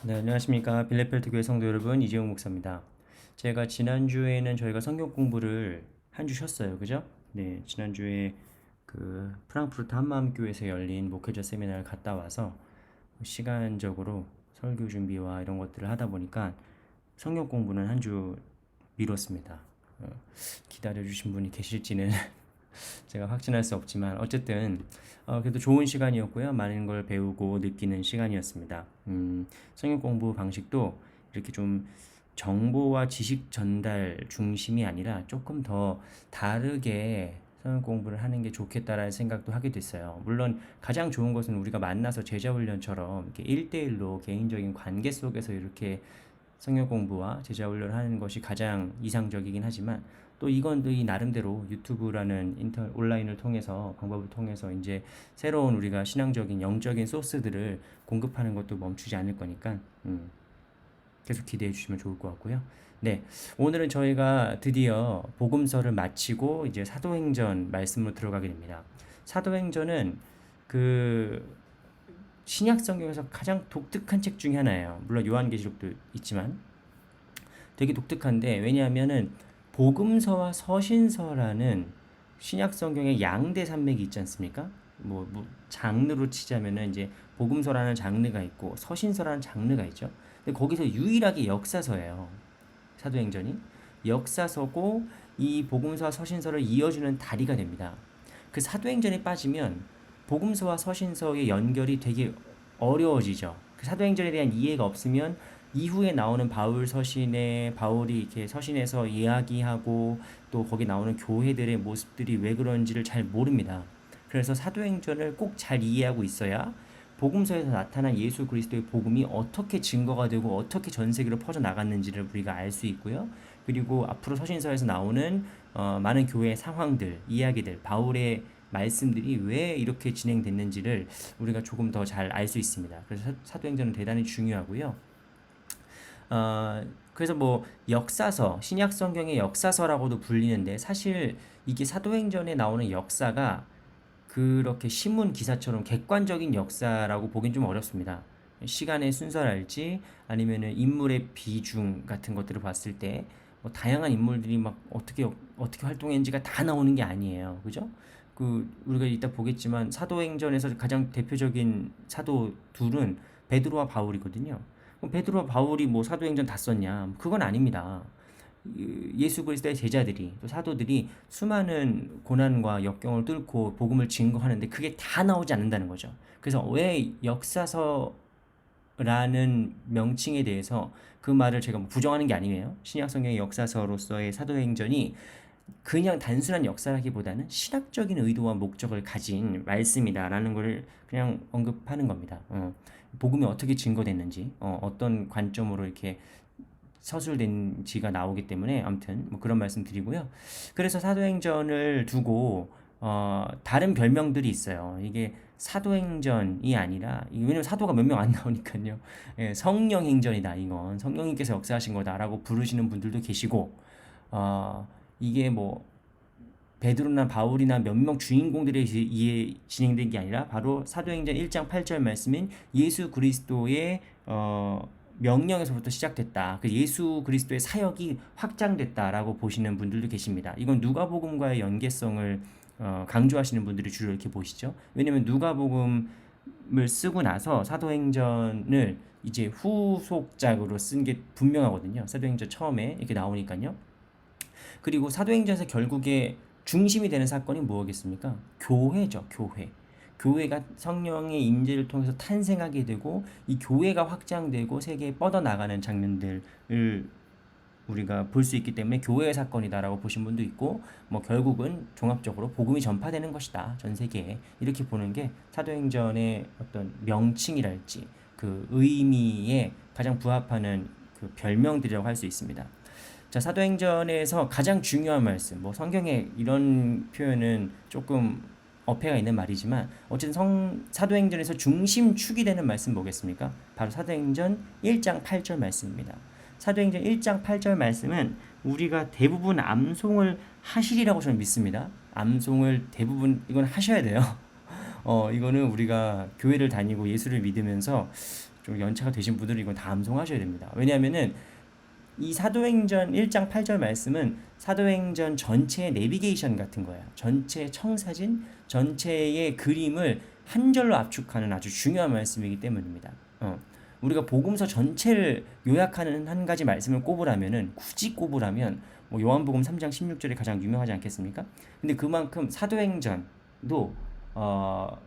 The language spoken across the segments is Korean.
네, 안녕하십니까. 빌레펠트 교회 성도 여러분, 이재용 목사입니다. 제가 지난주에는 저희가 성경 공부를 한 주 쉬었어요. 그죠? 네, 지난주에 그 프랑크푸르트 한마음교회에서 열린 목회자 세미나를 갔다 와서 시간적으로 설교 준비와 이런 것들을 하다 보니까 성경 공부는 한 주 미뤘습니다. 어, 기다려주신 분이 계실지는 제가 확신할 수 없지만 어쨌든 그래도 좋은 시간이었고요. 많은 걸 배우고 느끼는 시간이었습니다. 성역 공부 방식도 이렇게 좀 정보와 지식 전달 중심이 아니라 조금 더 다르게 성역 공부를 하는 게 좋겠다라는 생각도 하게 됐어요. 물론 가장 좋은 것은 우리가 만나서 제자 훈련처럼 이렇게 1대1로 개인적인 관계 속에서 이렇게 성역 공부와 제자 훈련을 하는 것이 가장 이상적이긴 하지만 또 이건 또 이 나름대로 유튜브라는 온라인을 통해서 방법을 통해서 이제 새로운 우리가 신앙적인 영적인 소스들을 공급하는 것도 멈추지 않을 거니까 계속 기대해 주시면 좋을 것 같고요. 네, 오늘은 저희가 드디어 복음서를 마치고 이제 사도행전 말씀으로 들어가게 됩니다. 사도행전은 그 신약 성경에서 가장 독특한 책 중에 하나예요. 물론 요한계시록도 있지만 되게 독특한데 왜냐하면은 복음서와 서신서라는 신약 성경의 양대 산맥이 있지 않습니까? 뭐 장르로 치자면은 이제 복음서라는 장르가 있고 서신서라는 장르가 있죠. 근데 거기서 유일하게 역사서예요. 사도행전이 역사서고 이 복음서와 서신서를 이어주는 다리가 됩니다. 그 사도행전에 빠지면 복음서와 서신서의 연결이 되게 어려워지죠. 그 사도행전에 대한 이해가 없으면 이후에 나오는 바울 서신에 바울이 이렇게 서신에서 이야기하고 또 거기 나오는 교회들의 모습들이 왜 그런지를 잘 모릅니다. 그래서 사도행전을 꼭 잘 이해하고 있어야 복음서에서 나타난 예수 그리스도의 복음이 어떻게 증거가 되고 어떻게 전 세계로 퍼져 나갔는지를 우리가 알 수 있고요. 그리고 앞으로 서신서에서 나오는 많은 교회의 상황들, 이야기들, 바울의 말씀들이 왜 이렇게 진행됐는지를 우리가 조금 더 잘 알 수 있습니다. 그래서 사도행전은 대단히 중요하고요. 그래서 뭐 역사서, 신약 성경의 역사서라고도 불리는데 사실 이게 사도행전에 나오는 역사가 그렇게 신문 기사처럼 객관적인 역사라고 보긴 좀 어렵습니다. 시간의 순서랄지 아니면은 인물의 비중 같은 것들을 봤을 때뭐 다양한 인물들이 막 어떻게 활동했는지가 다 나오는 게 아니에요. 그죠? 그 우리가 이따 보겠지만 사도행전에서 가장 대표적인 사도 둘은 베드로와 바울이거든요. 그럼 베드로와 바울이 뭐 사도행전 다 썼냐? 그건 아닙니다. 예수 그리스도의 제자들이 또 사도들이 수많은 고난과 역경을 뚫고 복음을 증거하는데 그게 다 나오지 않는다는 거죠. 그래서 왜 역사서라는 명칭에 대해서 그 말을 제가 뭐 부정하는 게 아니에요. 신약 성경의 역사서로서의 사도행전이 그냥 단순한 역사라기보다는 신학적인 의도와 목적을 가진 말씀이다라는 걸 그냥 언급하는 겁니다. 복음이 어떻게 증거됐는지, 어떤 관점으로 이렇게 서술된지가 나오기 때문에 아무튼 뭐 그런 말씀 드리고요. 그래서 사도행전을 두고 다른 별명들이 있어요. 이게 사도행전이 아니라 왜냐면 사도가 몇 명 안 나오니까요. 예, 성령행전이다. 이건 성령님께서 역사하신 거다라고 부르시는 분들도 계시고 어, 이게 뭐 베드로나 바울이나 몇 명 주인공들에 의해 진행된 게 아니라 바로 사도행전 1장 8절 말씀인 예수 그리스도의 명령에서부터 시작됐다. 그 예수 그리스도의 사역이 확장됐다라고 보시는 분들도 계십니다. 이건 누가복음과의 연계성을 강조하시는 분들이 주로 이렇게 보시죠. 왜냐면 누가복음을 쓰고 나서 사도행전을 이제 후속작으로 쓴 게 분명하거든요. 사도행전 처음에 이렇게 나오니까요. 그리고 사도행전에서 결국에 중심이 되는 사건이 뭐겠습니까? 교회죠, 교회. 교회가 성령의 임재를 통해서 탄생하게 되고 이 교회가 확장되고 세계에 뻗어나가는 장면들을 우리가 볼 수 있기 때문에 교회의 사건이다라고 보신 분도 있고 뭐 결국은 종합적으로 복음이 전파되는 것이다 전 세계에 이렇게 보는 게 사도행전의 어떤 명칭이랄지 그 의미에 가장 부합하는 그 별명들이라고 할 수 있습니다. 자, 사도행전에서 가장 중요한 말씀, 뭐 성경에 이런 표현은 조금 어폐가 있는 말이지만 어쨌든 사도행전에서 중심축이 되는 말씀 뭐겠습니까? 바로 사도행전 1장 8절 말씀입니다. 사도행전 1장 8절 말씀은 우리가 대부분 암송을 하시리라고 저는 믿습니다. 암송을 대부분 이건 하셔야 돼요. 이거는 우리가 교회를 다니고 예수를 믿으면서 좀 연차가 되신 분들은 이건 다 암송하셔야 됩니다. 왜냐하면은 이 사도행전 1장 8절 말씀은 사도행전 전체의 내비게이션 같은 거예요. 전체 청사진, 전체의 그림을 한 절로 압축하는 아주 중요한 말씀이기 때문입니다. 우리가 복음서 전체를 요약하는 한 가지 말씀을 꼽으라면은 굳이 꼽으라면 뭐 요한복음 3장 16절이 가장 유명하지 않겠습니까? 근데 그만큼 사도행전도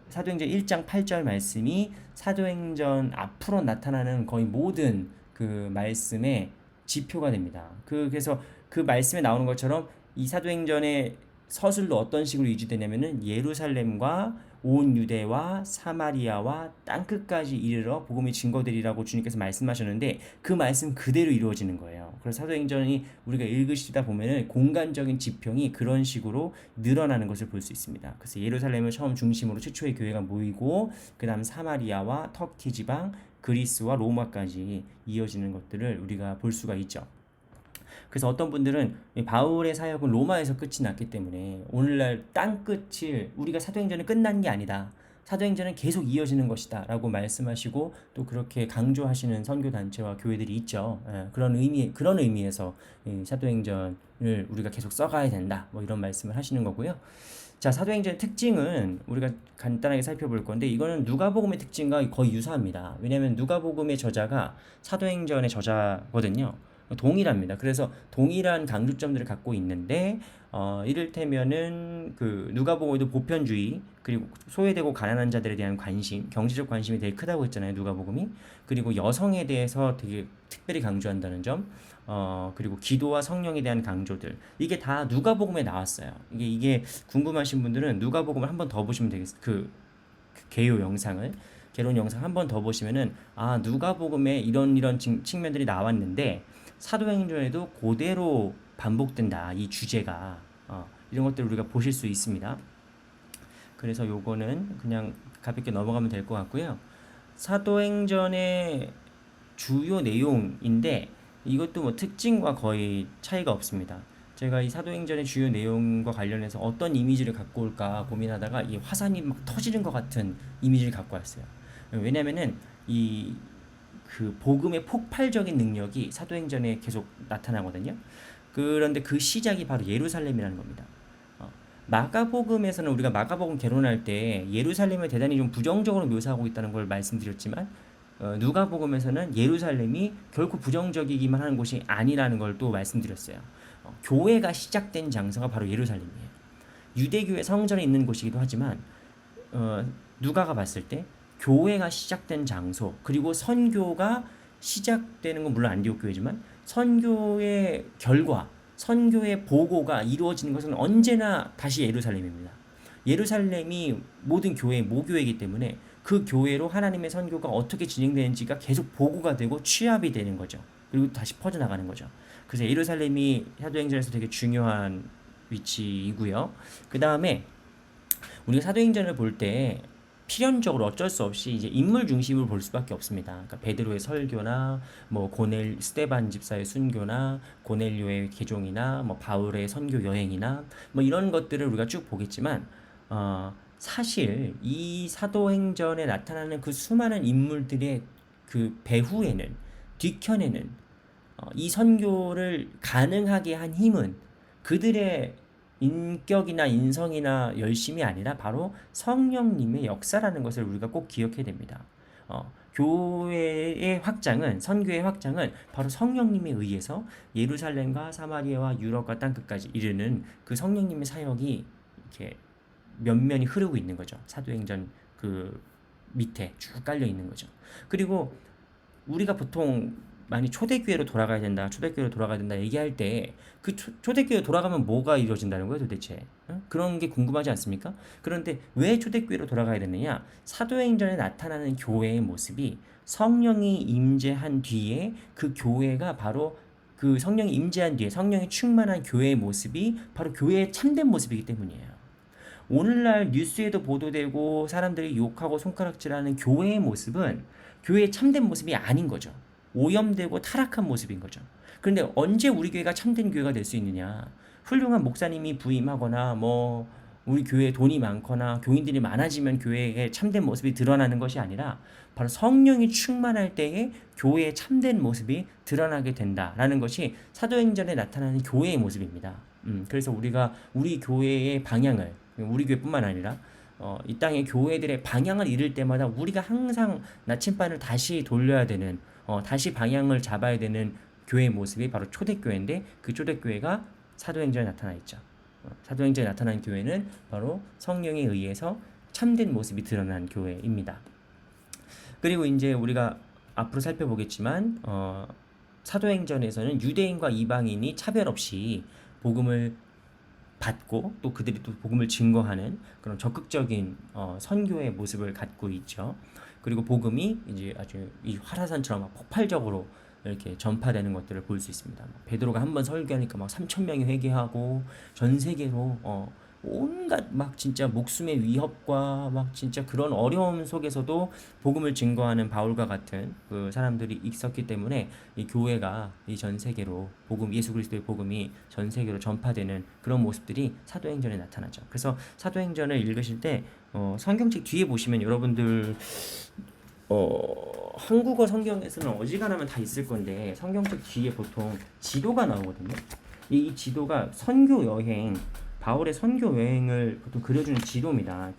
사도행전 1장 8절 말씀이 사도행전 앞으로 나타나는 거의 모든 그 말씀의 지표가 됩니다. 그래서 그 말씀에 나오는 것처럼 이 사도행전의 서술로 어떤 식으로 유지되냐면은 예루살렘과 온 유대와 사마리아와 땅끝까지 이르러 복음의 증거되리라고 주님께서 말씀하셨는데 그 말씀 그대로 이루어지는 거예요. 그래서 사도행전이 우리가 읽으시다 보면은 공간적인 지평이 그런 식으로 늘어나는 것을 볼 수 있습니다. 그래서 예루살렘을 처음 중심으로 최초의 교회가 모이고 그다음 사마리아와 터키 지방 그리스와 로마까지 이어지는 것들을 우리가 볼 수가 있죠. 그래서 어떤 분들은 바울의 사역은 로마에서 끝이 났기 때문에 오늘날 땅끝을 우리가 사도행전은 끝난 게 아니다. 사도행전은 계속 이어지는 것이다 라고 말씀하시고 또 그렇게 강조하시는 선교단체와 교회들이 있죠. 그런 의미에서 사도행전을 우리가 계속 써가야 된다 뭐 이런 말씀을 하시는 거고요. 자, 사도행전의 특징은 우리가 간단하게 살펴볼 건데 이거는 누가복음의 특징과 거의 유사합니다. 왜냐하면 누가복음의 저자가 사도행전의 저자거든요. 동일합니다. 그래서 동일한 강조점들을 갖고 있는데 이를테면은 그 누가복음에도 보편주의 그리고 소외되고 가난한 자들에 대한 관심, 경제적 관심이 되게 크다고 했잖아요. 누가복음이. 그리고 여성에 대해서 되게 특별히 강조한다는 점. 그리고 기도와 성령에 대한 강조들. 이게 다 누가복음에 나왔어요. 이게 궁금하신 분들은 누가복음을 한 번 더 보시면 되겠어요. 그 개요 영상을. 개론 영상 한 번 더 보시면은 누가복음에 이런 측면들이 나왔는데 사도행전에도 그대로 반복된다. 이 주제가 이런 것들 우리가 보실 수 있습니다. 그래서 요거는 그냥 가볍게 넘어가면 될 것 같고요. 사도행전의 주요 내용인데 이것도 뭐 특징과 거의 차이가 없습니다. 제가 이 사도행전의 주요 내용과 관련해서 어떤 이미지를 갖고 올까 고민하다가 이 화산이 막 터지는 것 같은 이미지를 갖고 왔어요. 왜냐면은 그 복음의 폭발적인 능력이 사도행전에 계속 나타나거든요. 그런데 그 시작이 바로 예루살렘이라는 겁니다. 마가복음에서는 우리가 마가복음 개론할 때 예루살렘을 대단히 좀 부정적으로 묘사하고 있다는 걸 말씀드렸지만 누가복음에서는 예루살렘이 결코 부정적이기만 하는 곳이 아니라는 걸 또 말씀드렸어요. 교회가 시작된 장소가 바로 예루살렘이에요. 유대교의 성전이 있는 곳이기도 하지만 누가가 봤을 때 교회가 시작된 장소 그리고 선교가 시작되는 건 물론 안디옥 교회지만 선교의 결과 선교의 보고가 이루어지는 것은 언제나 다시 예루살렘입니다. 예루살렘이 모든 교회의 모교이기 때문에 그 교회로 하나님의 선교가 어떻게 진행되는지가 계속 보고가 되고 취합이 되는 거죠. 그리고 다시 퍼져나가는 거죠. 그래서 예루살렘이 사도행전에서 되게 중요한 위치이고요. 그 다음에 우리가 사도행전을 볼 때 필연적으로 어쩔 수 없이 이제 인물 중심으로 볼 수밖에 없습니다. 그러니까 베드로의 설교나 뭐 스데반 집사의 순교나 고넬료의 개종이나 뭐 바울의 선교 여행이나 뭐 이런 것들을 우리가 쭉 보겠지만 사실 이 사도행전에 나타나는 그 수많은 인물들의 그 배후에는 뒤편에는 이 선교를 가능하게 한 힘은 그들의 인격이나 인성이나 열심이 아니라 바로 성령님의 역사라는 것을 우리가 꼭 기억해야 됩니다. 교회의 확장은 선교의 확장은 바로 성령님에 의해서 예루살렘과 사마리아와 유럽과 땅끝까지 이르는 그 성령님의 사역이 이렇게 면면이 흐르고 있는 거죠. 사도행전 그 밑에 쭉 깔려 있는 거죠. 그리고 우리가 보통 많이 초대교회로 돌아가야 된다, 초대교회로 돌아가야 된다 얘기할 때 그 초대교회로 돌아가면 뭐가 이루어진다는 거예요 도대체? 그런 게 궁금하지 않습니까? 그런데 왜 초대교회로 돌아가야 되느냐? 사도행전에 나타나는 교회의 모습이 성령이 임재한 뒤에 그 교회가 바로 그 성령이 임재한 뒤에 성령이 충만한 교회의 모습이 바로 교회의 참된 모습이기 때문이에요. 오늘날 뉴스에도 보도되고 사람들이 욕하고 손가락질하는 교회의 모습은 교회의 참된 모습이 아닌 거죠. 오염되고 타락한 모습인 거죠. 그런데 언제 우리 교회가 참된 교회가 될 수 있느냐? 훌륭한 목사님이 부임하거나 뭐 우리 교회에 돈이 많거나 교인들이 많아지면 교회의 참된 모습이 드러나는 것이 아니라 바로 성령이 충만할 때에 교회의 참된 모습이 드러나게 된다라는 것이 사도행전에 나타나는 교회의 모습입니다. 그래서 우리가 우리 교회의 방향을, 우리 교회뿐만 아니라 이 땅의 교회들의 방향을 잃을 때마다 우리가 항상 나침반을 다시 돌려야 되는, 다시 방향을 잡아야 되는 교회의 모습이 바로 초대교회인데, 그 초대교회가 사도행전에 나타나 있죠. 사도행전에 나타난 교회는 바로 성령에 의해서 참된 모습이 드러난 교회입니다. 그리고 이제 우리가 앞으로 살펴보겠지만 사도행전에서는 유대인과 이방인이 차별 없이 복음을 받고 또 그들이 또 복음을 증거하는 그런 적극적인 선교의 모습을 갖고 있죠. 그리고 복음이 이제 아주 이 화라산처럼 폭발적으로 이렇게 전파되는 것들을 볼 수 있습니다. 베드로가 한번 설교하니까 막 3천 명이 회개하고 전 세계로 온갖 막 진짜 목숨의 위협과 막 진짜 그런 어려움 속에서도 복음을 증거하는 바울과 같은 그 사람들이 있었기 때문에 이 교회가 이 전 세계로 복음, 예수 그리스도의 복음이 전 세계로 전파되는 그런 모습들이 사도행전에 나타나죠. 그래서 사도행전을 읽으실 때 성경책 뒤에 보시면 여러분들 한국어 성경에서는 어지간하면 다 있을 건데 성경책 뒤에 보통 지도가 나오거든요. 이 지도가 선교 여행, 바울의 선교 여행을 보통 그려주는 지도입니다.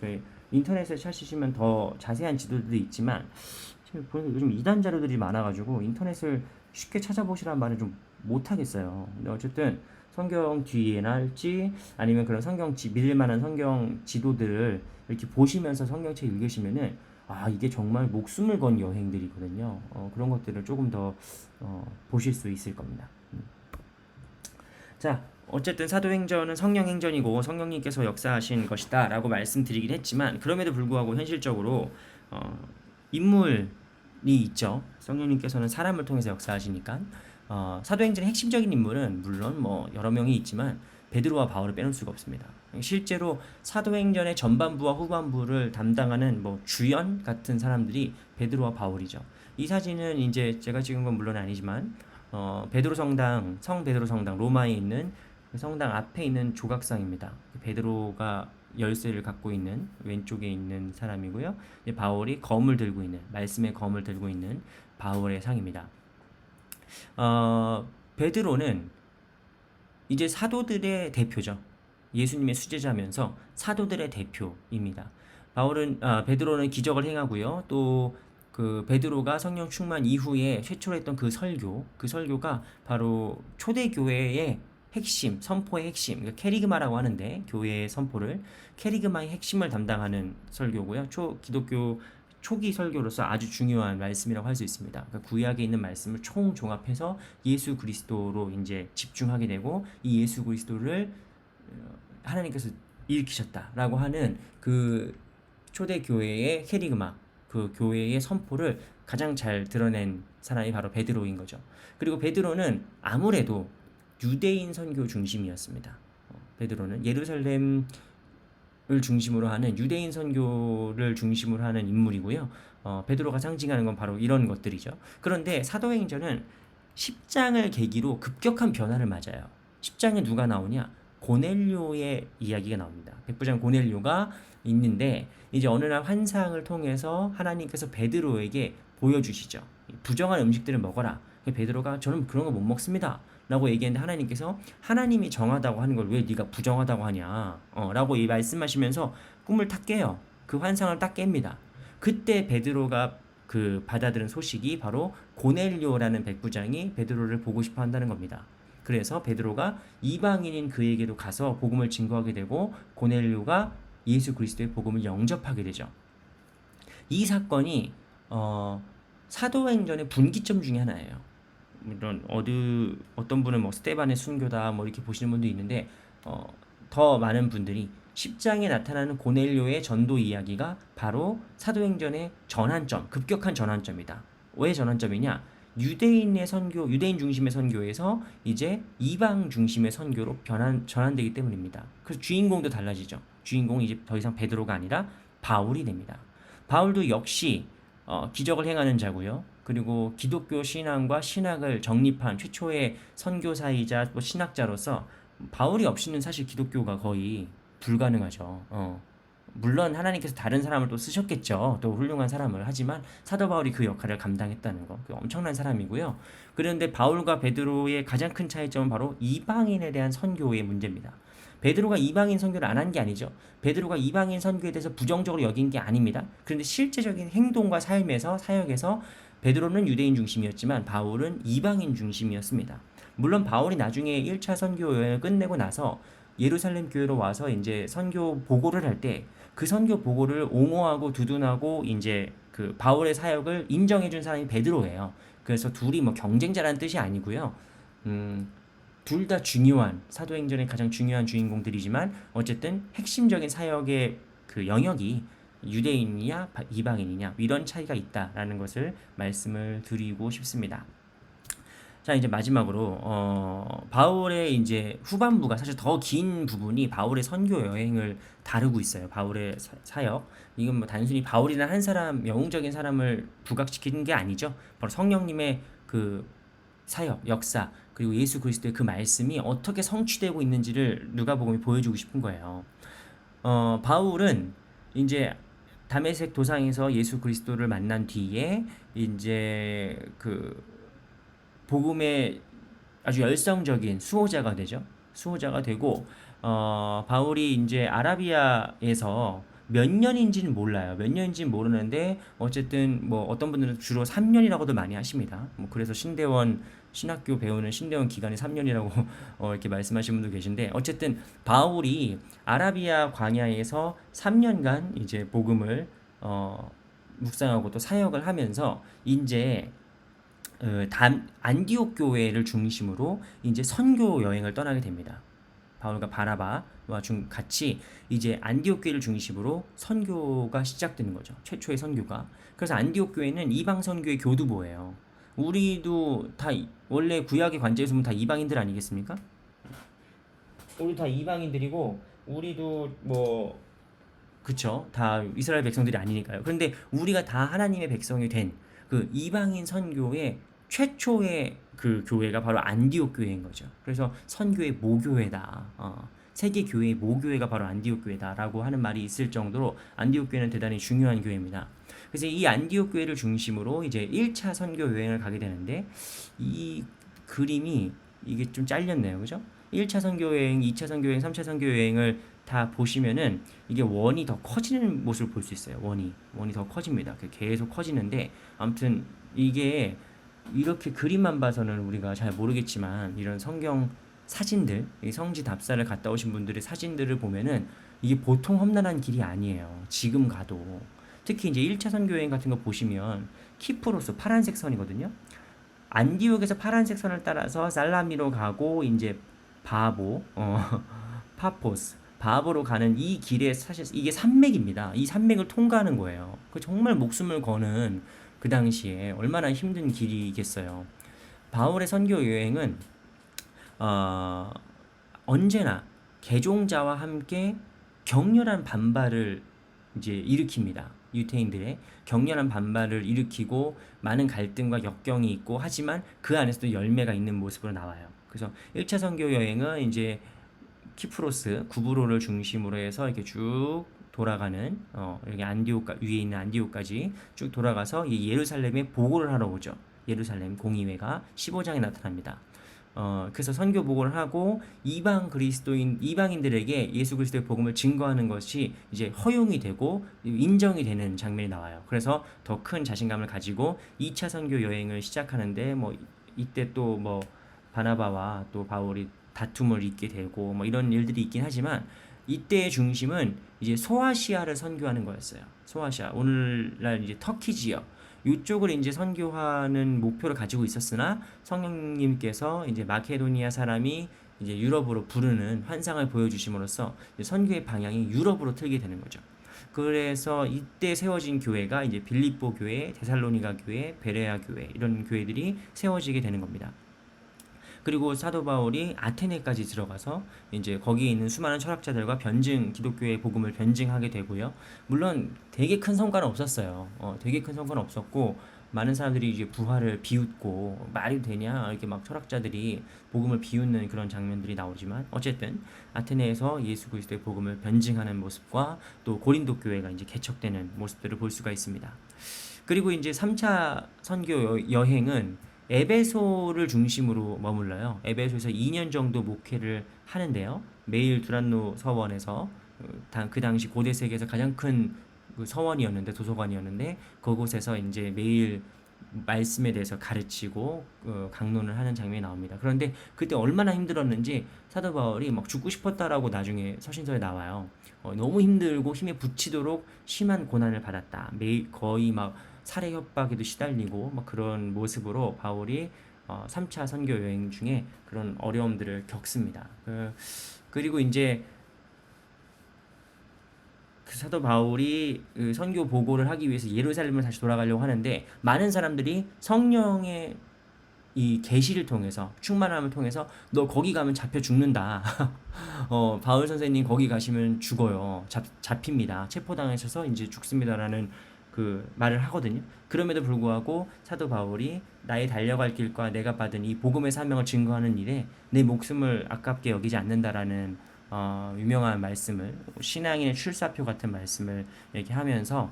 인터넷에 찾으시면 더 자세한 지도들도 있지만 보니까 요즘 이단 자료들이 많아가지고 인터넷을 쉽게 찾아보시라는 말은 좀 못하겠어요. 근데 어쨌든 성경 뒤에날지 아니면 그런 믿을 만한 성경 지도들을 이렇게 보시면서 성경책 읽으시면은 이게 정말 목숨을 건 여행들이거든요. 그런 것들을 조금 더 보실 수 있을 겁니다. 자, 어쨌든 사도행전은 성령행전이고 성령님께서 역사하신 것이다 라고 말씀드리긴 했지만, 그럼에도 불구하고 현실적으로 인물이 있죠. 성령님께서는 사람을 통해서 역사하시니까 사도행전의 핵심적인 인물은 물론 뭐 여러 명이 있지만 베드로와 바울을 빼놓을 수가 없습니다. 실제로 사도행전의 전반부와 후반부를 담당하는 뭐 주연 같은 사람들이 베드로와 바울이죠. 이 사진은 이제 제가 찍은 건 물론 아니지만 베드로 성당, 성 베드로 성당, 로마에 있는 성당 앞에 있는 조각상입니다. 베드로가 열쇠를 갖고 있는 왼쪽에 있는 사람이고요. 바울이 검을 들고 있는, 말씀의 검을 들고 있는 바울의 상입니다. 베드로는 이제 사도들의 대표죠. 예수님의 수제자면서 사도들의 대표입니다. 베드로는 기적을 행하고요. 또 그 베드로가 성령 충만 이후에 최초로 했던 그 설교가 바로 초대교회의 핵심, 선포의 핵심, 그러니까 캐리그마라고 하는데, 교회의 선포를, 캐리그마의 핵심을 담당하는 설교고요. 기독교 초기 설교로서 아주 중요한 말씀이라고 할 수 있습니다. 그러니까 구약에 있는 말씀을 총 종합해서 예수 그리스도로 이제 집중하게 되고, 이 예수 그리스도를 하나님께서 일으키셨다라고 하는 그 초대 교회의 캐리그마, 그 교회의 선포를 가장 잘 드러낸 사람이 바로 베드로인 거죠. 그리고 베드로는 아무래도 유대인 선교 중심이었습니다. 베드로는 예루살렘을 중심으로 하는 유대인 선교를 중심으로 하는 인물이고요. 베드로가 상징하는 건 바로 이런 것들이죠. 그런데 사도행전은 10장을 계기로 급격한 변화를 맞아요. 10장에 누가 나오냐? 고넬료의 이야기가 나옵니다. 백부장 고넬료가 있는데 이제 어느 날 환상을 통해서 하나님께서 베드로에게 보여주시죠. 부정한 음식들을 먹어라. 베드로가 저는 그런 거 못 먹습니다 라고 얘기했는데, 하나님께서 하나님이 정하다고 하는 걸 왜 네가 부정하다고 하냐 라고 이 말씀하시면서 꿈을 탁 깨요. 그 환상을 딱 깹니다. 그때 베드로가 그 받아들인 소식이 바로 고넬료라는 백부장이 베드로를 보고 싶어 한다는 겁니다. 그래서 베드로가 이방인인 그에게도 가서 복음을 증거하게 되고, 고넬료가 예수 그리스도의 복음을 영접하게 되죠. 이 사건이 사도행전의 분기점 중에 하나예요. 물론 어떤 분은 뭐 스데반의 순교다 뭐 이렇게 보시는 분도 있는데, 더 많은 분들이 10장에 나타나는 고넬료의 전도 이야기가 바로 사도행전의 전환점, 급격한 전환점이다. 왜 전환점이냐? 유대인 중심의 선교에서 이제 이방 중심의 선교로 전환되기 때문입니다. 그래서 주인공도 달라지죠. 주인공이 이제 더 이상 베드로가 아니라 바울이 됩니다. 바울도 역시 기적을 행하는 자고요. 그리고 기독교 신앙과 신학을 정립한 최초의 선교사이자 또 신학자로서 바울이 없이는 사실 기독교가 거의 불가능하죠. 물론 하나님께서 다른 사람을 또 쓰셨겠죠. 또 훌륭한 사람을. 하지만 사도 바울이 그 역할을 감당했다는 거. 그 엄청난 사람이고요. 그런데 바울과 베드로의 가장 큰 차이점은 바로 이방인에 대한 선교의 문제입니다. 베드로가 이방인 선교를 안 한 게 아니죠. 베드로가 이방인 선교에 대해서 부정적으로 여긴 게 아닙니다. 그런데 실제적인 행동과 삶에서 사역에서 베드로는 유대인 중심이었지만 바울은 이방인 중심이었습니다. 물론 바울이 나중에 1차 선교 여행을 끝내고 나서 예루살렘 교회로 와서 이제 선교 보고를 할 때 그 선교 보고를 옹호하고 두둔하고 이제 그 바울의 사역을 인정해 준 사람이 베드로예요. 그래서 둘이 뭐 경쟁자라는 뜻이 아니고요. 둘 다 중요한 사도행전의 가장 중요한 주인공들이지만 어쨌든 핵심적인 사역의 그 영역이 유대인이냐 이방인이냐 이런 차이가 있다라는 것을 말씀을 드리고 싶습니다. 자, 이제 마지막으로 바울의 이제 후반부가 사실 더 긴 부분이 바울의 선교 여행을 다루고 있어요. 바울의 사역. 이건 뭐 단순히 바울이란 한 사람, 영웅적인 사람을 부각시키는 게 아니죠. 바로 성령님의 그 사역, 역사, 그리고 예수 그리스도의 그 말씀이 어떻게 성취되고 있는지를 누가복음이 보여주고 싶은 거예요. 바울은 이제 다메섹 도상에서 예수 그리스도를 만난 뒤에 이제 그 복음의 아주 열성적인 수호자가 되죠. 수호자가 되고 바울이 이제 아라비아에서 몇 년인지는 몰라요. 몇 년인지는 모르는데 어쨌든 뭐 어떤 분들은 주로 3년이라고도 많이 하십니다. 뭐 그래서 신학교 배우는 신대원 기간이 3년이라고 이렇게 말씀하시는 분도 계신데 어쨌든 바울이 아라비아 광야에서 3년간 이제 복음을 묵상하고 또 사역을 하면서 이제 안디옥 교회를 중심으로 이제 선교 여행을 떠나게 됩니다. 바울과 바나바와 같이 이제 안디옥 교회를 중심으로 선교가 시작되는 거죠. 최초의 선교가. 그래서 안디옥 교회는 이방 선교의 교두보예요. 우리도 다 원래 구약의 관점에서 보면 다 이방인들 아니겠습니까? 우리 다 이방인들이고 우리도 뭐 그쵸? 다 이스라엘 백성들이 아니니까요. 그런데 우리가 다 하나님의 백성이 된 그 이방인 선교의 최초의 그 교회가 바로 안디옥 교회인 거죠. 그래서 선교의 모교회다. 세계 교회의 모교회가 바로 안디옥 교회다라고 하는 말이 있을 정도로 안디옥 교회는 대단히 중요한 교회입니다. 그래서 이 안디옥 교회를 중심으로 이제 1차 선교 여행을 가게 되는데 이 그림이 이게 좀 잘렸네요. 그죠? 1차 선교 여행, 2차 선교 여행, 3차 선교 여행을 다 보시면은 이게 원이 더 커지는 모습을 볼 수 있어요. 원이 더 커집니다. 계속 커지는데 아무튼 이게 이렇게 그림만 봐서는 우리가 잘 모르겠지만 이런 성경 사진들, 성지 답사를 갔다 오신 분들의 사진들을 보면은 이게 보통 험난한 길이 아니에요. 지금 가도. 특히 이제 1차 선교 여행 같은 거 보시면 키프로스 파란색 선이거든요. 안디옥에서 파란색 선을 따라서 살라미로 가고 이제 파포스, 바보로 가는 이 길에 사실 이게 산맥입니다. 이 산맥을 통과하는 거예요. 그 정말 목숨을 거는 그 당시에 얼마나 힘든 길이겠어요. 바울의 선교 여행은 언제나 개종자와 함께 격렬한 반발을 이제 일으킵니다. 유태인들의 격렬한 반발을 일으키고 많은 갈등과 역경이 있고 하지만 그 안에서도 열매가 있는 모습으로 나와요. 그래서 1차 선교 여행은 이제 키프로스, 구브로를 중심으로 해서 이렇게 쭉 돌아가는 여기 안디옥 위에 있는 안디옥까지 쭉 돌아가서 이 예루살렘에 보고를 하러 오죠. 예루살렘 공의회가 15장에 나타납니다. 그래서 선교 보고를 하고 이방인들에게 예수 그리스도의 복음을 증거하는 것이 이제 허용이 되고 인정이 되는 장면이 나와요. 그래서 더 큰 자신감을 가지고 2차 선교 여행을 시작하는데 뭐 이때 또 뭐 바나바와 또 바울이 다툼을 잇게 되고 뭐 이런 일들이 있긴 하지만 이때의 중심은 이제 소아시아를 선교하는 거였어요. 소아시아, 오늘날 이제 터키 지역 이쪽을 이제 선교하는 목표를 가지고 있었으나 성령님께서 이제 마케도니아 사람이 이제 유럽으로 부르는 환상을 보여주심으로써 선교의 방향이 유럽으로 틀게 되는 거죠. 그래서 이때 세워진 교회가 이제 빌립보 교회, 데살로니가 교회, 베레아 교회 이런 교회들이 세워지게 되는 겁니다. 그리고 사도 바울이 아테네까지 들어가서 이제 거기에 있는 수많은 철학자들과 기독교의 복음을 변증하게 되고요. 물론 되게 큰 성과는 없었어요. 되게 큰 성과는 없었고 많은 사람들이 이제 부활을 비웃고 말이 되냐 이렇게 막 철학자들이 복음을 비웃는 그런 장면들이 나오지만 어쨌든 아테네에서 예수 그리스도의 복음을 변증하는 모습과 또 고린도 교회가 이제 개척되는 모습들을 볼 수가 있습니다. 그리고 이제 3차 선교 여행은 에베소를 중심으로 머물러요. 에베소에서 2년 정도 목회를 하는데요. 매일 두란노 서원에서 그 당시 고대 세계에서 가장 큰 그 서원이었는데 도서관이었는데 그곳에서 이제 매일 말씀에 대해서 가르치고 강론을 하는 장면이 나옵니다. 그런데 그때 얼마나 힘들었는지 사도 바울이 막 죽고 싶었다라고 나중에 서신서에 나와요. 너무 힘들고 힘에 부치도록 심한 고난을 받았다. 매일 거의 막 살해 협박에도 시달리고 막 그런 모습으로 바울이 3차 선교 여행 중에 그런 어려움들을 겪습니다. 그리고 이제 그 사도 바울이 그 선교 보고를 하기 위해서 예루살렘을 다시 돌아가려고 하는데 많은 사람들이 성령의 이 계시를 통해서 충만함을 통해서 너 거기 가면 잡혀 죽는다. 바울 선생님 거기 가시면 죽어요. 잡힙니다. 체포당하셔서 이제 죽습니다라는 그 말을 하거든요. 그럼에도 불구하고 사도 바울이 나의 달려갈 길과 내가 받은 이 복음의 사명을 증거하는 일에 내 목숨을 아깝게 여기지 않는다라는 유명한 말씀을 신앙인의 출사표 같은 말씀을 얘기하면서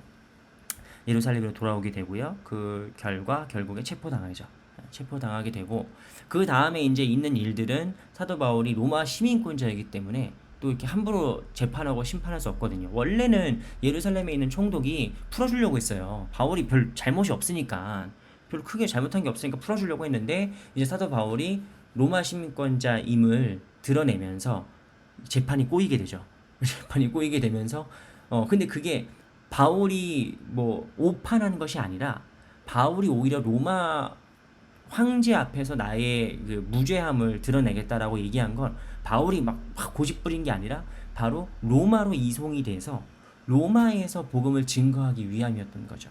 예루살렘으로 돌아오게 되고요. 그 결과 결국에 체포당하죠. 체포당하게 되고 그 다음에 이제 있는 일들은 사도 바울이 로마 시민권자이기 때문에 또 이렇게 함부로 재판하고 심판할 수 없거든요. 원래는 예루살렘에 있는 총독이 풀어주려고 했어요. 바울이 별 잘못이 없으니까 별로 크게 잘못한 게 없으니까 풀어주려고 했는데 이제 사도 바울이 로마 시민권자임을 드러내면서 재판이 꼬이게 되죠. 재판이 꼬이게 되면서 근데 그게 바울이 뭐 오판한 것이 아니라 바울이 오히려 로마 황제 앞에서 나의 그 무죄함을 드러내겠다라고 얘기한 건 바울이 막 고집 부린 게 아니라 바로 로마로 이송이 돼서 로마에서 복음을 증거하기 위함이었던 거죠.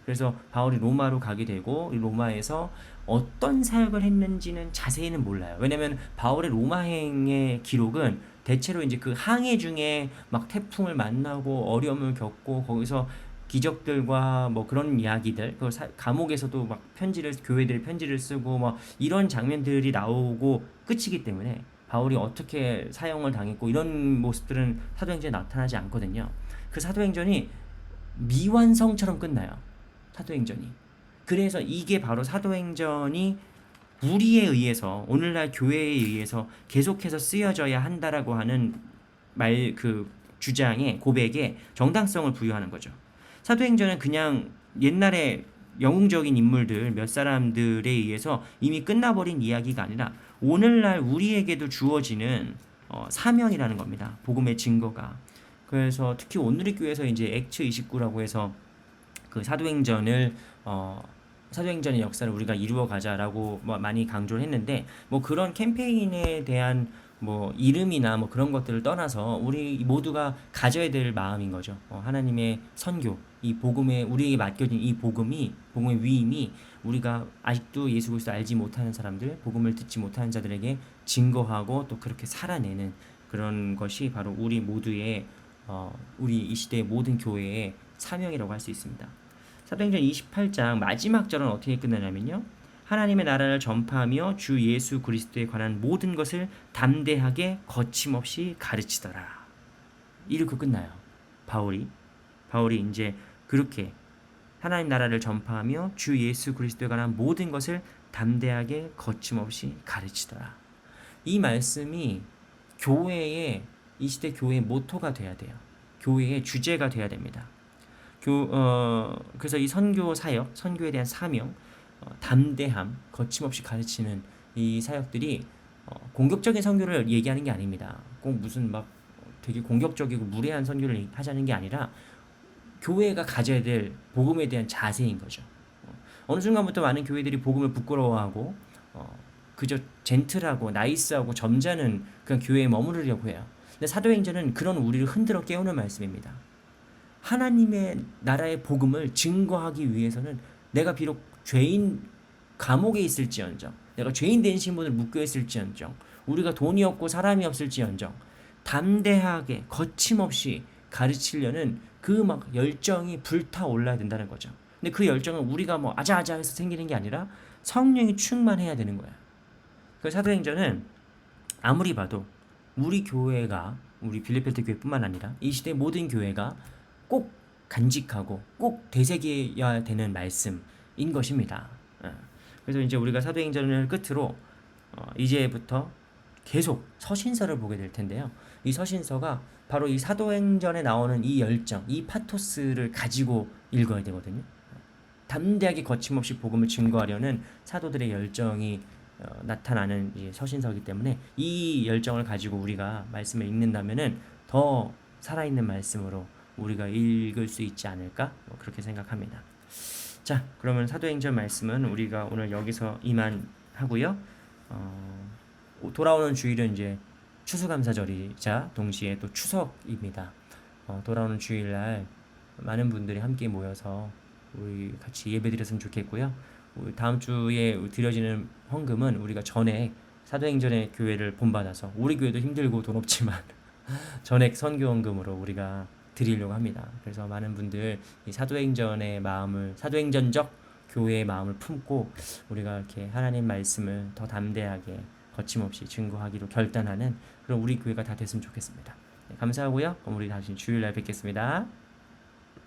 그래서 바울이 로마로 가게 되고 로마에서 어떤 사역을 했는지는 자세히는 몰라요. 왜냐면 바울의 로마행의 기록은 대체로 이제 그 항해 중에 막 태풍을 만나고 어려움을 겪고 거기서 기적들과 뭐 그런 이야기들, 그 감옥에서도 막 편지를 교회들이 편지를 쓰고 뭐 이런 장면들이 나오고 끝이기 때문에 바울이 어떻게 사형을 당했고 이런 모습들은 사도행전에 나타나지 않거든요. 그 사도행전이 미완성처럼 끝나요. 사도행전이. 그래서 이게 바로 사도행전이 우리에 의해서 오늘날 교회에 의해서 계속해서 쓰여져야 한다라고 하는 그 주장의 고백에 정당성을 부여하는 거죠. 사도행전은 그냥 옛날에 영웅적인 인물들 몇 사람들에 의해서 이미 끝나버린 이야기가 아니라 오늘날 우리에게도 주어지는 사명이라는 겁니다. 복음의 증거가. 그래서 특히 오늘의 교회에서 이제 액츠 29라고 해서 그 사도행전의 역사를 우리가 이루어 가자라고 많이 강조를 했는데 뭐 그런 캠페인에 대한 뭐 이름이나 뭐 그런 것들을 떠나서 우리 모두가 가져야 될 마음인 거죠. 하나님의 선교, 이 복음에 우리에게 맡겨진 이 복음의 위임이 우리가 아직도 예수 그리스도 알지 못하는 사람들, 복음을 듣지 못하는 자들에게 증거하고 또 그렇게 살아내는 그런 것이 바로 우리 모두의 우리 이 시대의 모든 교회의 사명이라고 할 수 있습니다. 사도행전 28장 마지막 절은 어떻게 끝나냐면요. 하나님의 나라를 전파하며 주 예수 그리스도에 관한 모든 것을 담대하게 거침없이 가르치더라. 이렇게 끝나요. 바울이 이제 그렇게 하나님 나라를 전파하며 주 예수 그리스도에 관한 모든 것을 담대하게 거침없이 가르치더라. 이 말씀이 이 시대 교회의 모토가 돼야 돼요. 교회의 주제가 돼야 됩니다. 그래서 이 선교 사역, 선교에 대한 사명, 담대함, 거침없이 가르치는 이 사역들이 공격적인 선교를 얘기하는 게 아닙니다. 꼭 무슨 막 되게 공격적이고 무례한 선교를 하자는 게 아니라 교회가 가져야 될 복음에 대한 자세인 거죠. 어느 순간부터 많은 교회들이 복음을 부끄러워하고 그저 젠틀하고 나이스하고 점잖은 그런 교회에 머무르려고 해요. 근데 사도행전은 그런 우리를 흔들어 깨우는 말씀입니다. 하나님의 나라의 복음을 증거하기 위해서는 내가 비록 죄인 감옥에 있을지언정, 내가 죄인 된 신분을 묶여 있을지언정, 우리가 돈이 없고 사람이 없을지언정 담대하게 거침없이 가르치려는 그 막 열정이 불타올라야 된다는 거죠. 근데 그 열정은 우리가 뭐 아자아자 해서 생기는 게 아니라 성령이 충만해야 되는 거야. 그 사도행전은 아무리 봐도 우리 교회가, 우리 빌리필드 교회뿐만 아니라 이 시대 모든 교회가 꼭 간직하고 꼭 되새겨야 되는 말씀인 것입니다. 그래서 이제 우리가 사도행전을 끝으로 이제부터 계속 서신서를 보게 될 텐데요. 이 서신서가 바로 이 사도행전에 나오는 이 열정, 이 파토스를 가지고 읽어야 되거든요. 담대하게 거침없이 복음을 증거하려는 사도들의 열정이 나타나는 서신서이기 때문에 이 열정을 가지고 우리가 말씀을 읽는다면은 더 살아있는 말씀으로 우리가 읽을 수 있지 않을까? 그렇게 생각합니다. 자, 그러면 사도행전 말씀은 우리가 오늘 여기서 이만하고요. 돌아오는 주일은 이제 추수감사절이자 동시에 또 추석입니다. 돌아오는 주일날 많은 분들이 함께 모여서 우리 같이 예배드렸으면 좋겠고요. 다음 주에 드려지는 헌금은 우리가 전에 사도행전의 교회를 본받아서 우리 교회도 힘들고 돈 없지만 전액 선교 헌금으로 우리가 드리려고 합니다. 그래서 많은 분들 이 사도행전의 마음을, 사도행전적 교회의 마음을 품고 우리가 이렇게 하나님 말씀을 더 담대하게 거침없이 증거하기로 결단하는 그런 우리 교회가 다 됐으면 좋겠습니다. 네, 감사하고요. 그럼 우리 다시 주일날 뵙겠습니다.